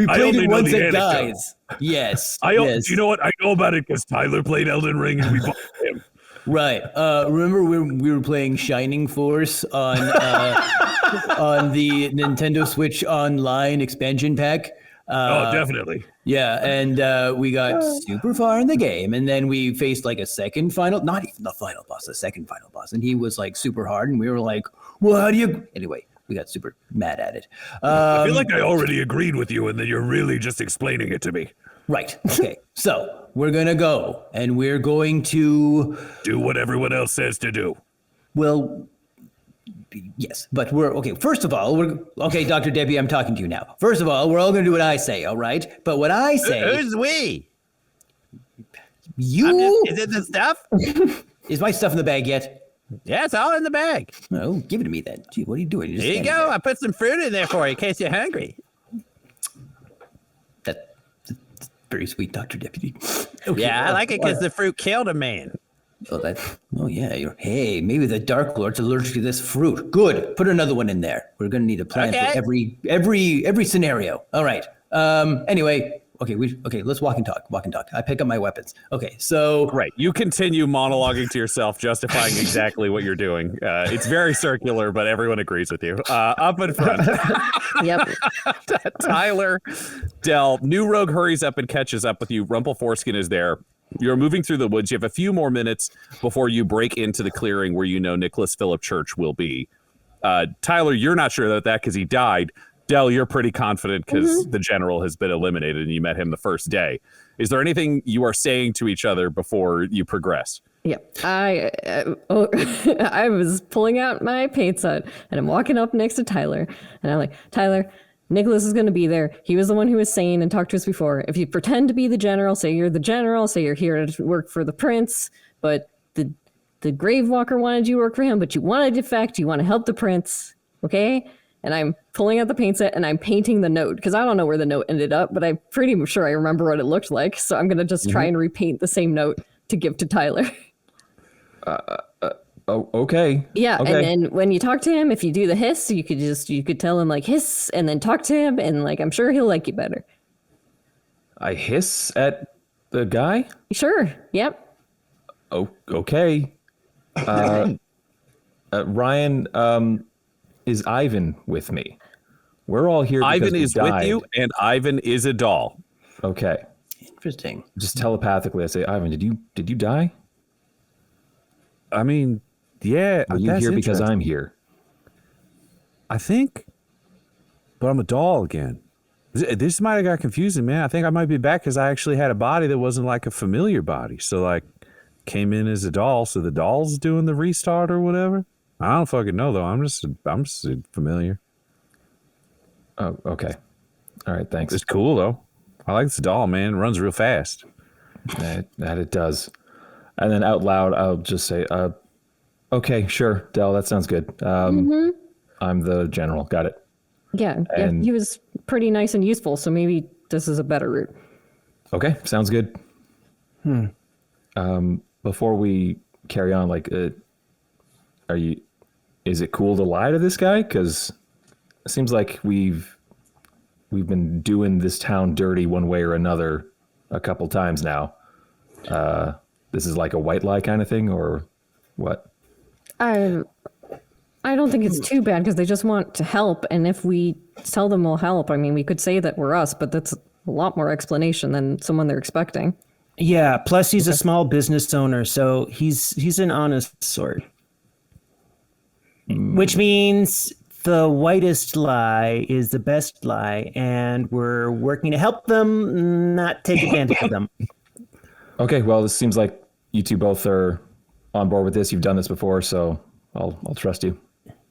[SPEAKER 7] played it once at Guys. Yes.
[SPEAKER 8] Yes. You know what? I know about it because Tyler played Elden Ring and we bought him.
[SPEAKER 7] Right. Remember when we were playing Shining Force on the Nintendo Switch Online expansion pack?
[SPEAKER 8] Oh, definitely.
[SPEAKER 7] Yeah, and we got super far in the game, and then we faced like a second final, not even the final boss, the second final boss, and he was like super hard, and we were like, well, how do you... Anyway, we got super mad at it.
[SPEAKER 8] I feel like I already agreed with you, and then you're really just explaining it to me.
[SPEAKER 7] Right, okay. So, we're gonna go, and we're going to...
[SPEAKER 8] do what everyone else says to do.
[SPEAKER 7] Well... Yes, but we're okay. First of all, okay, Dr. Debbie, I'm talking to you now. First of all, we're all going to do what I say, all right? But what I say...
[SPEAKER 9] Who's we?
[SPEAKER 7] You...
[SPEAKER 9] Is it the stuff?
[SPEAKER 7] Is my stuff in the bag yet?
[SPEAKER 9] Yeah, it's all in the bag.
[SPEAKER 7] Oh, give it to me then. Gee, what are you doing?
[SPEAKER 9] Here you go. I put some fruit in there for you in case you're hungry.
[SPEAKER 7] That's very sweet, Dr. Deputy. Okay,
[SPEAKER 9] yeah, I like it because the fruit killed a man.
[SPEAKER 7] Oh yeah, hey, maybe the Dark Lord's allergic to this fruit. Good, put another one in there. We're gonna need a plan for every scenario. All right. Anyway, let's walk and talk. I pick up my weapons. Okay, so
[SPEAKER 2] right, you continue monologuing to yourself, justifying exactly what you're doing. It's very circular, but everyone agrees with you. Up in front.
[SPEAKER 3] Yep.
[SPEAKER 2] Tyler, Del, New Rogue hurries up and catches up with you. Rumpleforeskin is there. You're moving through the woods. You have a few more minutes before you break into the clearing where you know Nicholas Philip Church will be. Tyler, you're not sure about that because he died. Del, you're pretty confident because the general has been eliminated and you met him the first day. Is there anything you are saying to each other before you progress?
[SPEAKER 3] Yep. I was pulling out my paint set and I'm walking up next to Tyler and I'm like, Tyler, Nicholas is going to be there. He was the one who was sane and talked to us before. If you pretend to be the general, say you're the general, say you're here to work for the prince, but the Gravewalker wanted you to work for him, but you want to defect, you want to help the prince, okay? And I'm pulling out the paint set and I'm painting the note because I don't know where the note ended up, but I'm pretty sure I remember what it looked like. So I'm going to just try and repaint the same note to give to Tyler.
[SPEAKER 6] Oh, okay.
[SPEAKER 3] Yeah,
[SPEAKER 6] okay.
[SPEAKER 3] And then when you talk to him, if you do the hiss, you could tell him like hiss and then talk to him and like I'm sure he'll like you better.
[SPEAKER 6] I hiss at the guy?
[SPEAKER 3] Sure. Yep.
[SPEAKER 6] Oh, okay. Ryan, is Ivan with me? We're all here because
[SPEAKER 2] Ivan is with you and Ivan is a doll.
[SPEAKER 6] Okay.
[SPEAKER 7] Interesting.
[SPEAKER 6] Just telepathically I say, Ivan, did you die?
[SPEAKER 2] I mean, yeah.
[SPEAKER 6] Are you here because I'm here?
[SPEAKER 2] I think, but I'm a doll again. This might have got confusing, man. I think I might be back because I actually had a body that wasn't like a familiar body. So like, came in as a doll. So the doll's doing the restart or whatever. I don't fucking know though. I'm just familiar.
[SPEAKER 6] Oh, okay. All right, thanks.
[SPEAKER 2] It's cool though. I like this doll, man. It runs real fast.
[SPEAKER 6] That it does. And then out loud, I'll just say, okay, sure, Del, that sounds good. I'm the general. Got it.
[SPEAKER 3] Yeah, he was pretty nice and useful, so maybe this is a better route.
[SPEAKER 6] Okay, sounds good. Before we carry on, like, is it cool to lie to this guy? Because it seems like we've been doing this town dirty one way or another a couple times now. This is like a white lie kind of thing, or what?
[SPEAKER 3] I don't think it's too bad because they just want to help. And if we tell them we'll help, I mean, we could say that we're us, but that's a lot more explanation than someone they're expecting.
[SPEAKER 5] Yeah. Plus, he's a small business owner, so he's an honest sort. Which means the whitest lie is the best lie, and we're working to help them, not take advantage of them.
[SPEAKER 6] Okay. Well, this seems like you two both are on board with this. You've done this before, so I'll trust you.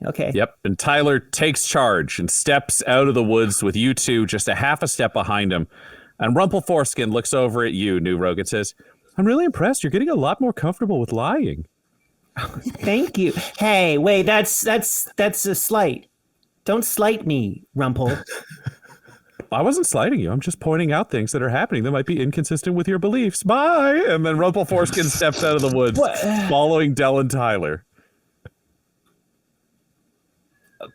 [SPEAKER 5] Okay.
[SPEAKER 2] Yep. And Tyler takes charge and steps out of the woods with you two just a half a step behind him. And Rumpleforeskin looks over at you, New Rogue, and says, I'm really impressed. You're getting a lot more comfortable with lying.
[SPEAKER 5] Thank you. Hey, wait, that's a slight. Don't slight me, Rumple.
[SPEAKER 2] I wasn't slighting you. I'm just pointing out things that are happening that might be inconsistent with your beliefs. Bye. And then Rumpleforeskin steps out of the woods, following Del and Tyler.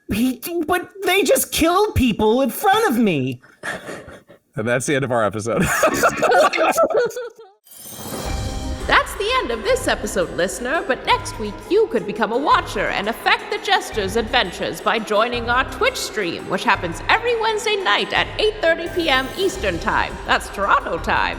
[SPEAKER 5] But they just killed people in front of me.
[SPEAKER 2] And that's the end of our episode.
[SPEAKER 1] That's the end of this episode, listener, but next week you could become a watcher and affect the Jesters' adventures by joining our Twitch stream, which happens every Wednesday night at 8:30 p.m. Eastern Time. That's Toronto time.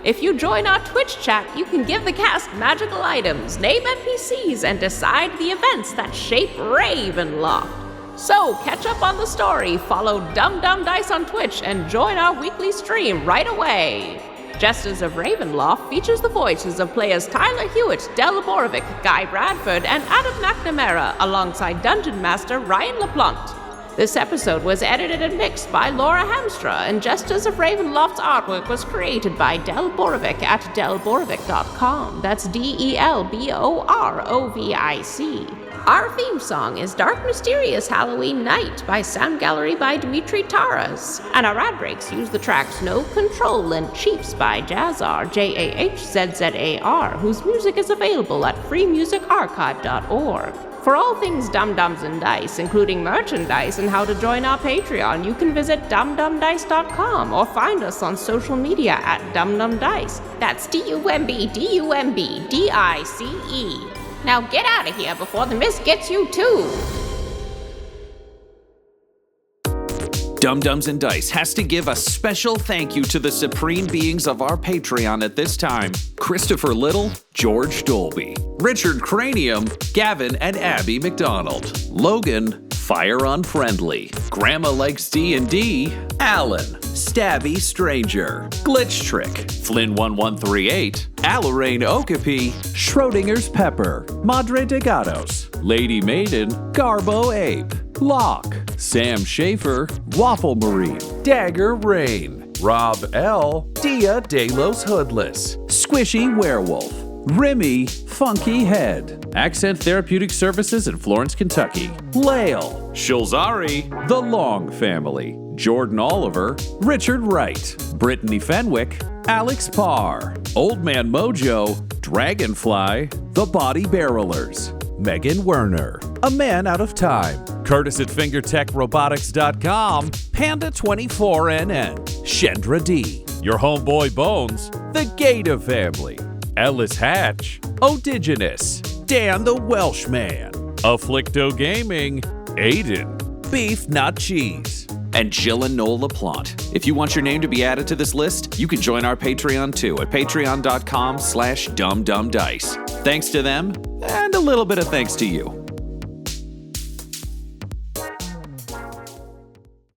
[SPEAKER 1] If you join our Twitch chat, you can give the cast magical items, name NPCs, and decide the events that shape Ravenloft. So, catch up on the story, follow Dum Dum Dice on Twitch, and join our weekly stream right away. Jesters of Ravenloft features the voices of players Tyler Hewitt, Del Borovic, Guy Bradford, and Adam McNamara, alongside Dungeon Master Ryan LaPlante. This episode was edited and mixed by Laura Hamstra, and Jesters of Ravenloft's artwork was created by Del Borovic at delborovic.com. That's DELBOROVIC. Our theme song is Dark Mysterious Halloween Night by Sound Gallery by Dimitri Taras. And our ad breaks use the tracks No Control and Chiefs by Jazzar, JAHZZAR, whose music is available at freemusicarchive.org. For all things Dum-Dums and Dice, including merchandise and how to join our Patreon, you can visit dumdumdice.com or find us on social media at dumdumdice. That's DUMBDUMBDICE. Now get out of here before the mist gets you too.
[SPEAKER 10] Dum-Dums and Dice has to give a special thank you to the supreme beings of our Patreon at this time: Christopher Little, George Dolby, Richard Cranium, Gavin and Abby McDonald, Logan, Fire Unfriendly, Grandma Likes D&D, Alan, Stabby Stranger, Glitch Trick, Flynn1138, Alarain Okapi, Schrodinger's Pepper, Madre de Gatos, Lady Maiden, Garbo Ape, Locke, Sam Schaefer, Waffle Marine, Dagger Rain, Rob L, Dia De Los Hoodless, Squishy Werewolf, Remy Funky Head, Accent Therapeutic Services in Florence, Kentucky, Lael, Shulzari, The Long Family, Jordan Oliver, Richard Wright, Brittany Fenwick, Alex Parr, Old Man Mojo, Dragonfly, The Body Barrelers, Megan Werner, A Man Out of Time, Curtis at FingerTechRobotics.com, Panda24NN, Shendra D, Your Homeboy Bones, The Gata Family, Ellis Hatch, Odigenous, Dan the Welshman, Afflicto Gaming, Aiden, Beef Not Cheese, and Jill and Noel LaPlante. If you want your name to be added to this list, you can join our Patreon too at patreon.com/dumdumdice. Thanks to them, and a little bit of thanks to you.